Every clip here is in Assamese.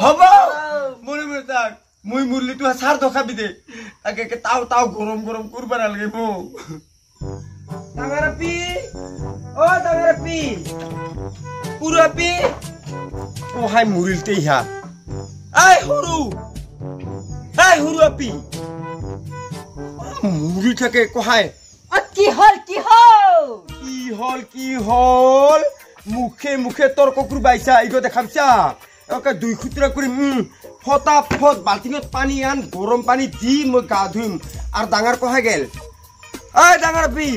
হব মনে মনে থাক মই মুরলিটো সার দখাবি দে তাকে তাও তাও গরম গরম করবা নালাগে মো ডাঙারাপি ও ডাঙারাপি পুরাপি ও হাই মুরিলতে ইহা এই হুরু আপি মুরি থাকে কোহাই কি হল মুখে মুখে তর্ক করবাইছা ইগো দেখামছা ওকে দুই খুতরা করি ফটাফট বালতিঙত পানি আন গরম পানি দি মই গা ধুইম আর ডাঙার কোহাই গেল এই ডাঙারাপি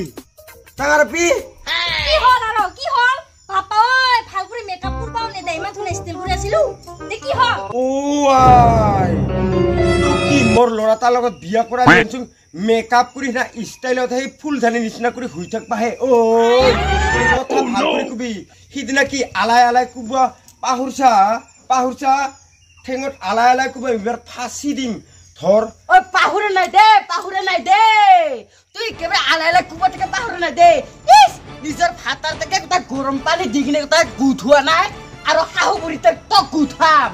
কি হল পাপা ওই ভাল করে মেকআপ করবাও নে দে ইমান ধুনে স্টাইল করে আছিলু তে কি হল ও আই তো কি মোর লড়াটাৰ লগত বিয়া কৰা দিনচোন মেকআপ কৰি না ষ্টাইলত হে ফুল ধানি নিচিনা কৰি হুই থাকবা হে ও কথা ভাল কৰি কবি সিদিনা কি আলাই কুবা পাহুৰছা ঠেঙত আলাই কুবা এবাৰ ফাঁচি দিম ধৰ ও পাহুরে নাই দে তুই কেবে আলাই কুবা থেকে পাহুরে নাই দে ইস নিজর ফাটার থেকে একটা গরম পানি দিগিনে একটা গুথুয়া নাই আর হাহু বুড়িতে তো গুথাম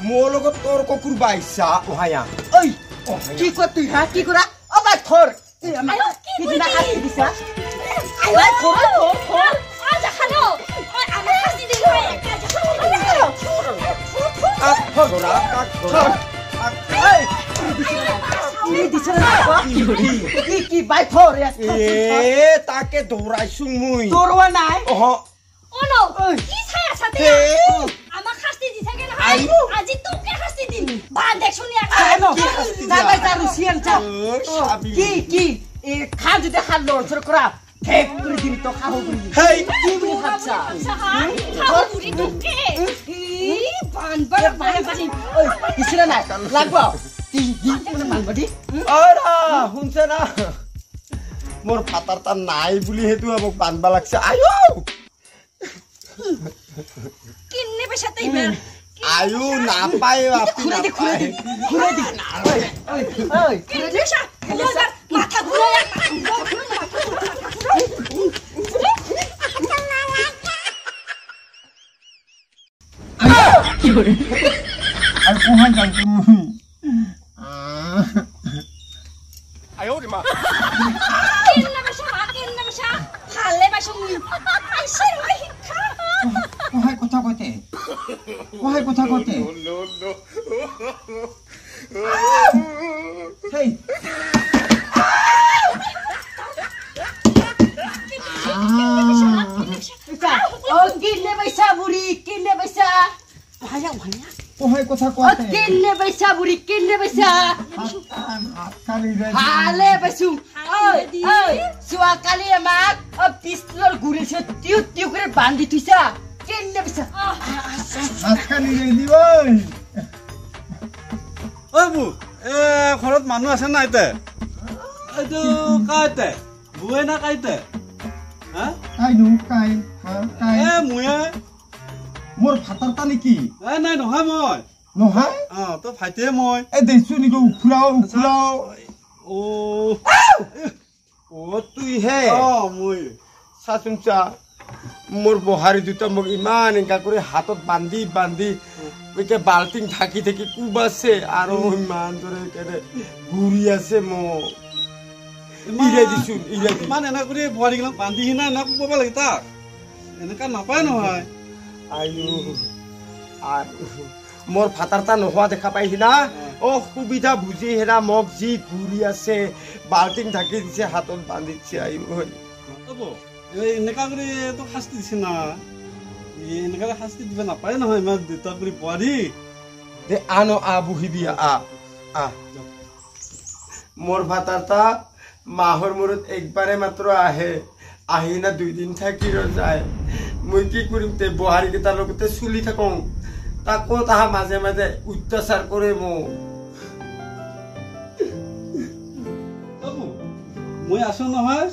মোৰ লগত তৰ্ক কৰবা ইচ্ছা ওহায়া ওই কি কর তুই হ্যাঁ কি করা ও ভাই থর তুই আমায় কি দিনা হাসি দিছা আই থর আজ খালো আমি হাসি দিল আক ধরা এই কি বাই থর তাকে দৌড়াইছো মুই দৌড়বা নাই ওহ ও নো কি ছায়া সাথে আমা শাস্তি দিছে কেন আজি তোকে শাস্তি দিম বা দেখছনি জামাই তার রুসিয়ান চা কি এ খা যদি হাত লড়ছর করা ঠিক করে দিবি তো খাবো বলি হেই কি বলি ভাবছা খাবো বলি তোকে ই বানবার বানি ওই কিছরা না লাগবো কি মানে মানবদি আরা শুনছ না মোর ফাটাৰ তা নাই বুলি হেতু আমাক বানবা লাগছে আয়ো কিন্নে পয়সা তাইবা আয়ো না পায় আপনি খুলে দি ওই কিন্নে পয়সা মাথা ঘুরে কি করে আর কোহান যাও তুমি আয়ো রে মা কিন্নে পয়সা ভালে পয়সা মুই আইছে ভাই কোহাই কথা কইতে নো হেই ও কিন্নে পয়সা বুড়ি কিন্নে পয়সা ভাইয়া কোহাই কথা কইতে কিন্নে পয়সা বুড়ি কিন্নে পয়সা কালি রে ভালে পয়সু ওই সুয়া কালি আমাক ও পিস্তল ঘুরেছে টিউ করে বান্ধি তুইছা কিন্নে পয়সা কালি রে দিবই ঐ বু ঘৰত মানুহ আছে না এতে এইটো কাইতে বুৱে না কাইতে কাই মুয়ে মোৰ ফাটাৰ তা নেকি নাই নহয় মই নহয় তো ভাইটিয়ে মই দেছো নিকো উফুৰাও ও তুই হে মই চাচুনচা মোর বহারি দুটা মোক ইমান এঙ্কা করে হাতত বান্ধি ওইকে বাল্টিং থাকি কুবাছে আর ইমান ধরে কেনে ঘুরি আছে ইৰাই দিছো ইমান এনে কৰি বোৱাৰীগিলাক বান্ধি কিনা এনে কুবাব লাগে তাক এনেকা নাপায় নহয় আয়ো আর মোর ফাটাৰটা নোহোৱা দেখা পাইছি না ও সুবিধা বুঝি হেৰা মোক যি ঘুৰি আছে বাল্টিং থাকি দিছে হাতত বান্ধি দিছে আয়ো এনেকা কৰি তো শাস্তি দিছে না এনেকা শাস্তি দিব নাপায় নহয় ইমান দুটা কৰি বোৱাৰী দে আনো বহিবি মোৰ ফাটাৰটা মাহৰ মূৰত একবাৰে মাত্ৰ আহি না 2 দিন থাকি যায় মই কি কৰিম তে বহাৰী কেইটাৰ লগতে চুলি থাকোঁ তাকো তাহা মাজে মাজে অত্যাচাৰ কৰে মই আছো নহয়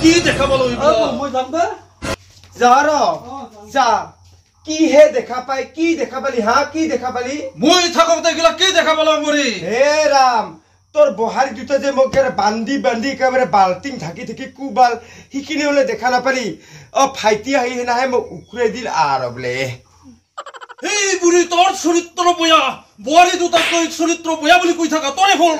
কি দেখাব লাগিব মই যাম দে যা কি হে দেখা পাই কি দেখা পালি কি দেখা পালি মই থাকোতে এগুলা কি দেখা পালো মৰি হে ৰাম তোৰ বহাৰি দুটা যে মোক বান্ধি বান্ধি একেবাৰে বাল্টিং ঢাকি থাকি কুবাল সিখিনি হলে দেখা নাপালি ভাইটি আহি নাহে মোক উখুৰাই দিল আৰু বোলে এই বুঢ়ী তোৰ চৰিত্ৰ বয়া বোৱাৰী দুটাক তই চৰিত্ৰ বয়া বুলি কৈ থাকা তই হ'ল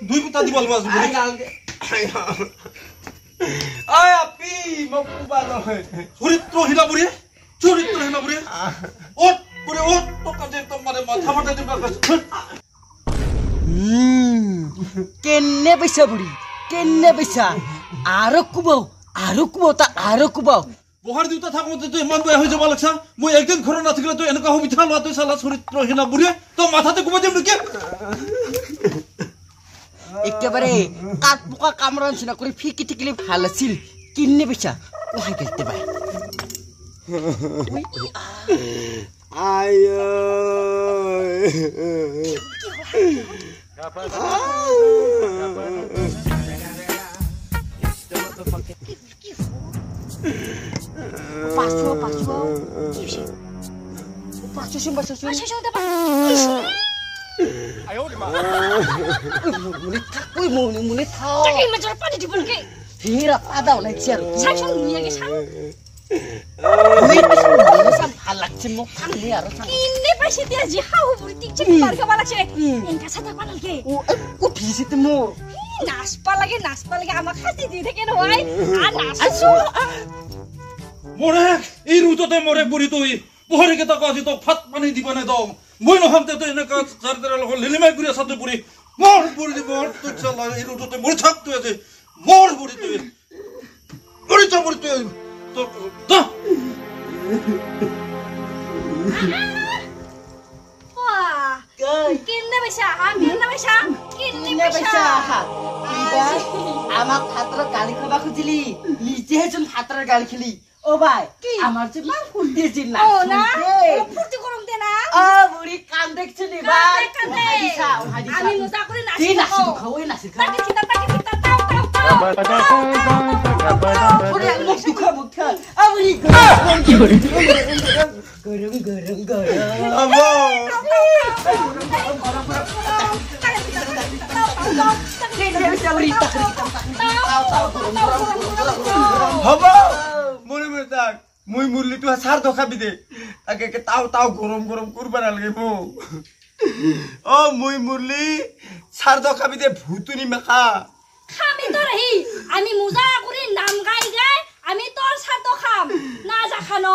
দুই পুতা দিব আপি মোক কুবাল চৰিত্ৰহীনা বুঢ়ী চৰিত্ৰহীনা বুঢ়ী অত বুঢ়ী অত টকা যে একদম মানে মাথা ফাটাই দিম কেনে পইচা বুঢ়ী কেনে পইচা আৰু কুবাও তা আৰু কুবাও বহাৰ দুটা থাকোঁতে তই ইমান বেয়া হৈ যাব লাগছা মই একদিন ঘৰত নাথাকিলে তই এনেকুৱা সুবিধা লোৱা তই চালা চৰিত্ৰহীনা বুঢ়ী তই মাথাতে কুবাই দিম নেকি একেবাৰে কাঠ বোকা কামৰা নিচিনা কৰি ফিকি থাকিলে ভাল আছিল কিনে পইচা ওহাই গেলতে পাই মনে থাও পানি দিব নেকি হেৰা পাদা ওলাইছে আৰু চাচোন নিয়াকে চাও ভাল লাগছে মোক খালি আৰু কিনে পাইছে দিয়া জি হাউ বুঢ়ী টিকচিক মাৰ খাব লাগছে এনকা সাথে পানালকে ও ভিজিতে মোৰ নাচপা লাগে আমাক খাতি দি থাকে নহয় আৰ নাচছো মৰে এই ৰুটতে মৰে বুঢ়ী তই বহাৰী কেইটাক আজি তোক ভাত পানী দিব নাই দওঁ মই নহওঁতে তই এনেকুৱা যাৰ দ্বাৰা লগত লিলিমাই কৰি আছা তই বুঢ়ী মোৰ বুঢ়ী মোৰ তই চালা এই ৰুটতে মৰি থাক তই আজি মোৰ বুঢ়ী তই মৰি যা বুঢ়ী তই কিনে পইচা আমাক ভাতৰ গালি খাবা খুজিলি নিজেহে যোন ভাতৰ গালি খেলি ও ভাই আমার যে মা ফুল দিয়েছি না ও না ফুর্তি করুম দে না ও বুড়ি কান দেখছিলি ভাই হাদিসা আমি মজা করে নাচি খাওই নাচি তাকে চিন্তা ওরে মুখ দুখা আমি গরম আবো হব মনে মনে থাক মই মুরলি তো সার দখাবি দে তাকে তাও গরম করবা নালাগে মোক ও মই মুরলি সার দখাবি দে ভুতুনি মাখা খামি তো রহি আমি মজা করে নাম গাই আমি তোর সাথে খাম না যা খানো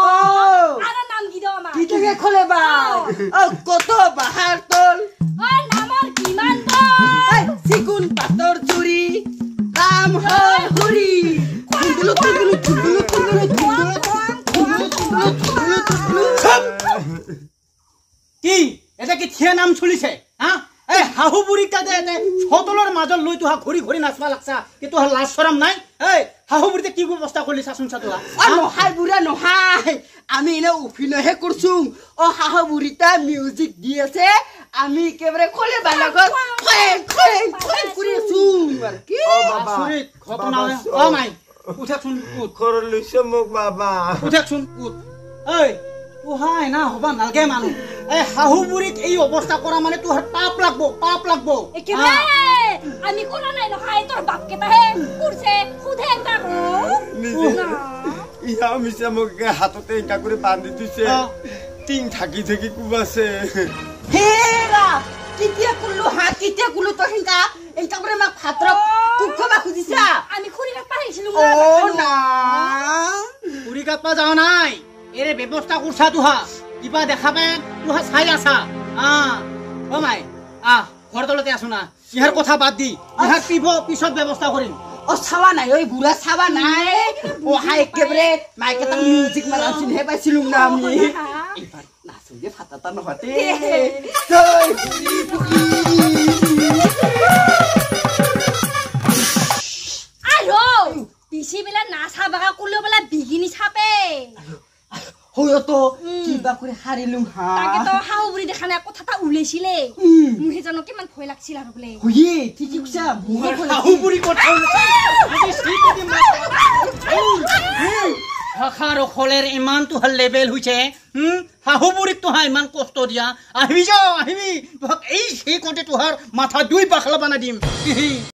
আর নাম কি দাও আমার কি থেকে খোলে বা ও কত বাহার তোল ও নামর কিমান বল সিগুন পাতর চুরি নাম হয় হরি কি এটা কি থিয়া নাম চলিছে হ্যাঁ এই হাহু বুড়ি কাদে সকলৰ মাজত লৈ তোহা ঘূৰি ঘূৰি নাচবা লাগছা কি তোহা লাজ শৰম নাই এই হাহু বুড়িতে কি ব্যৱস্থা কৰিলি চাচোন চাতোহা নহয় বুঢ়া নহয় আমি এনে অভিনয়হে কৰছো ও হাহু বুড়িটা মিউজিক দি আছে আমি একেবাৰে খলে বালগত কৰি আছো কি আচৰিত ঘটনা ও মাই উঠাচোন ঘৰৰ লৈছে মোক বাবা উঠাচোন এই ওহাই না হবা নালগে মানুহ এই হাহু বুড়িক এই অৱস্থা কৰা মানে তোৰ পাপ লাগব একেবাৰে আমি কোনা নাই নহয় তোর বাপ কেটাহে করছে খুদে একটা ইয়া মিছে মোক হাততে এটা করে বান্ধি দিছে টিং থাকি থাকি কুবাছে হেৰা কিতিয়া কুল্লু তো হিংকা এটা কৰে মাক ভাতৰ কুখবা খুজিছা আমি খুরি কাট পাইছিলু ও না খুরি কাটপা যাও নাই এরে ব্যবস্থা করছা তুহা কিবা দেখা পায় তুহা চাই আছা ও মাই ঘর তলতে আসো না ইহার কথা বাদ দি ইহার পিছত ব্যবস্থা করিম ও চাবা নাই ওই বুড়া চাবা নাই ও হাই একেবারে মাইকে তার মিউজিক মারাছিল হে পাইছিলুম না আমি এবার নাচো যে ফাটাতা নহতে আরো পিছি বেলা নাচা বাগা করলে বেলা বিগিনি ছাপে হয়তো কিবা করে হারিলুম তাকে তো হাউ বুড়ি দেখা না কথাটা উলেছিলে মুহে জানো কিমান ভয় লাগছিল আর বলে হইয়ে ঠিকই কইছা হাউ বুড়ি কথা ভাষাৰ অখলেৰ ইমান তোহাৰ লেভেল হৈছে শাহু বুঢ়ীক তোহাৰ ইমান কষ্ট দিয়া আহিবি যাওঁ আহিবি তোহাক এই সেই কওঁতে তোহাৰ মাথা 2 পাখলা বানাই দিম